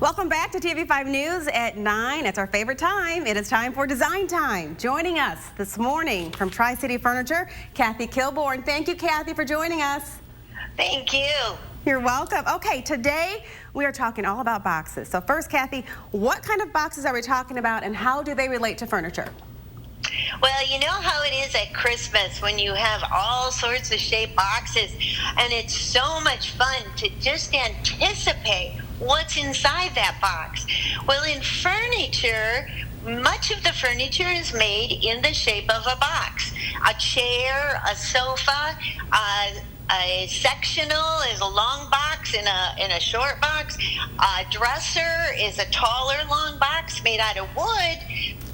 Welcome back to TV5 News at 9. It's our favorite time. It is time for Design Time. Joining us this morning from Tri-City Furniture, Kathy Kilborn. Thank you, Kathy, for joining us. Thank you. You're welcome. Okay, today we are talking all about boxes. So first, Kathy, what kind of boxes are we talking about and how do they relate to furniture? Well, you know how it is at Christmas when you have all sorts of shaped boxes, and it's so much fun to just anticipate what's inside that box. Well, in furniture, much of the furniture is made in the shape of a box. A chair, a sofa, a sectional is a long box in a short box. A dresser is a taller long box made out of wood.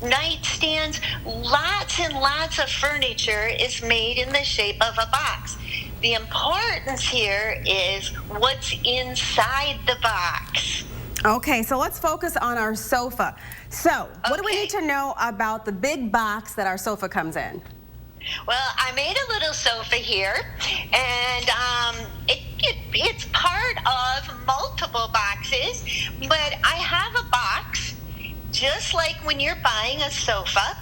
Nightstands, lots and lots of furniture is made in the shape of a box. The importance here is what's inside the box. Okay, so let's focus on our sofa. So, what do we need to know about the big box that our sofa comes in? Well, I made a little sofa here, and it's part of multiple boxes, but I have a box just like when you're buying a sofa.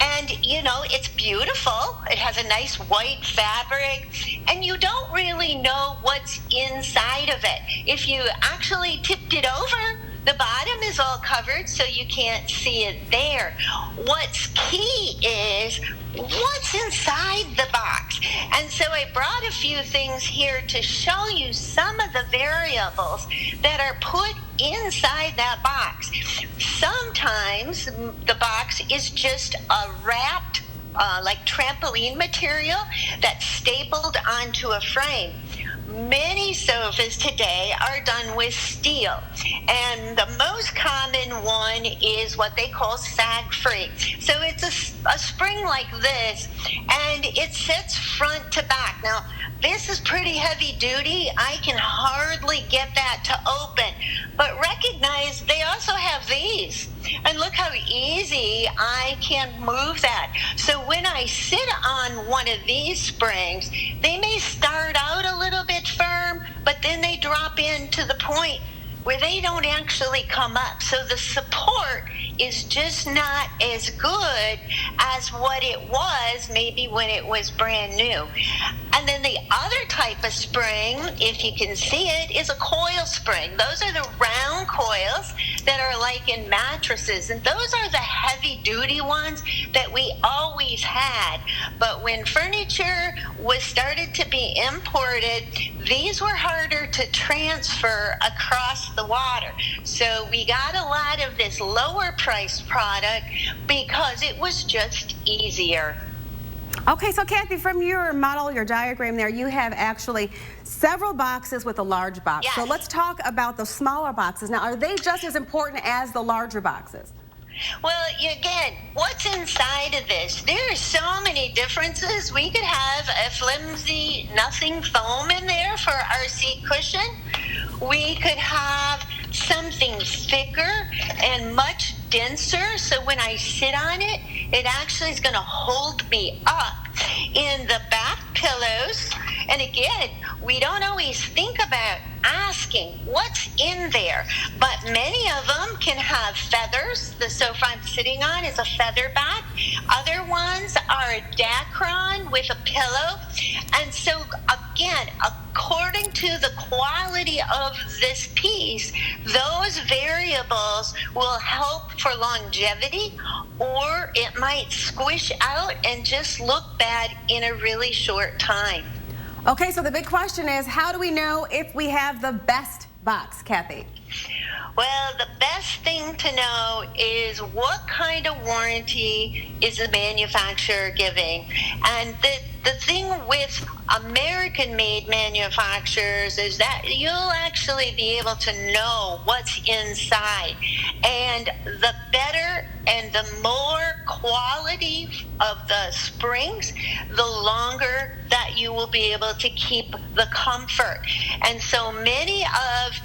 And, you know, it's beautiful. It has a nice white fabric, and you don't really know what's inside of it. If you actually tipped it over, the bottom is all covered, so you can't see it there. What's key is what's inside the box. And so I brought a few things here to show you some of the variables that are put inside that box. Sometimes the box is just a wrapped like trampoline material that's stapled onto a frame. Many sofas today are done with steel, and the most common one is what they call sag-free. So it's a spring like this, and it sits front to back. Now, this is pretty heavy duty. I can hardly get that to open, but recognize they also have these. And look how easy I can move that. So when I sit on one of these springs, they may start out a little bit firm, but then they drop in to the point where they don't actually come up. So the support is just not as good as what it was maybe when it was brand new. And then the other type of spring, if you can see it, is a coil spring. Those are the round coils that are like in mattresses, and those are the heavy duty ones that we always had. But when furniture was started to be imported, these were harder to transfer across the water. So we got a lot of this lower priced product because it was just easier. Okay, so Kathy, from your model, your diagram there, you have actually several boxes with a large box. Yes. So let's talk about the smaller boxes. Now, are they just as important as the larger boxes? Well, again, what's inside of this? There are so many differences. We could have a flimsy, nothing foam in there for our seat cushion. We could have something thicker and much denser, so when I sit on it, it actually is going to hold me up. In the back pillows, and again, we don't always think about asking what's in there, but many of them can have feathers. The sofa I'm sitting on is a feather back. Other ones are a Dacron with a pillow. And so again, according to the quality of this piece, those variables will help for longevity, or it might squish out and just look bad in a really short time. Okay, so the big question is, how do we know if we have the best box, Kathy? Well, the best thing to know is what kind of warranty is the manufacturer giving. And the thing with American-made manufacturers is that you'll actually be able to know what's inside. And the better and the more quality of the springs, the longer that you will be able to keep the comfort. And so many of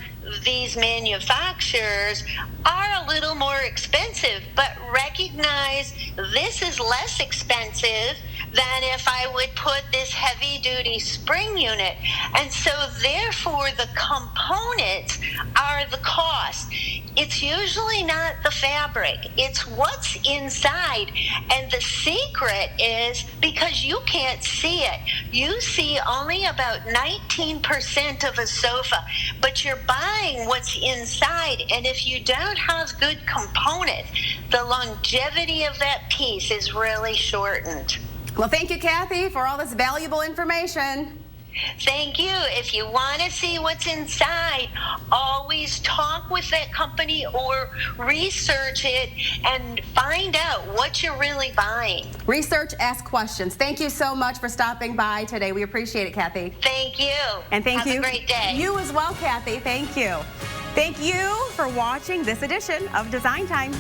these manufacturers are a little more expensive, but recognize this is less expensive than if I would put this heavy duty spring unit. And so therefore the components are the cost. It's usually not the fabric, it's what's inside. And the secret is because you can't see it. You see only about 19% of a sofa, but you're buying what's inside. And if you don't have good components, the longevity of that piece is really shortened. Well, thank you, Kathy, for all this valuable information. Thank you. If you want to see what's inside, always talk with that company or research it and find out what you're really buying. Research, ask questions. Thank you so much for stopping by today. We appreciate it, Kathy. Thank you. And thank you. Have a great day. You as well, Kathy. Thank you. Thank you for watching this edition of Design Time.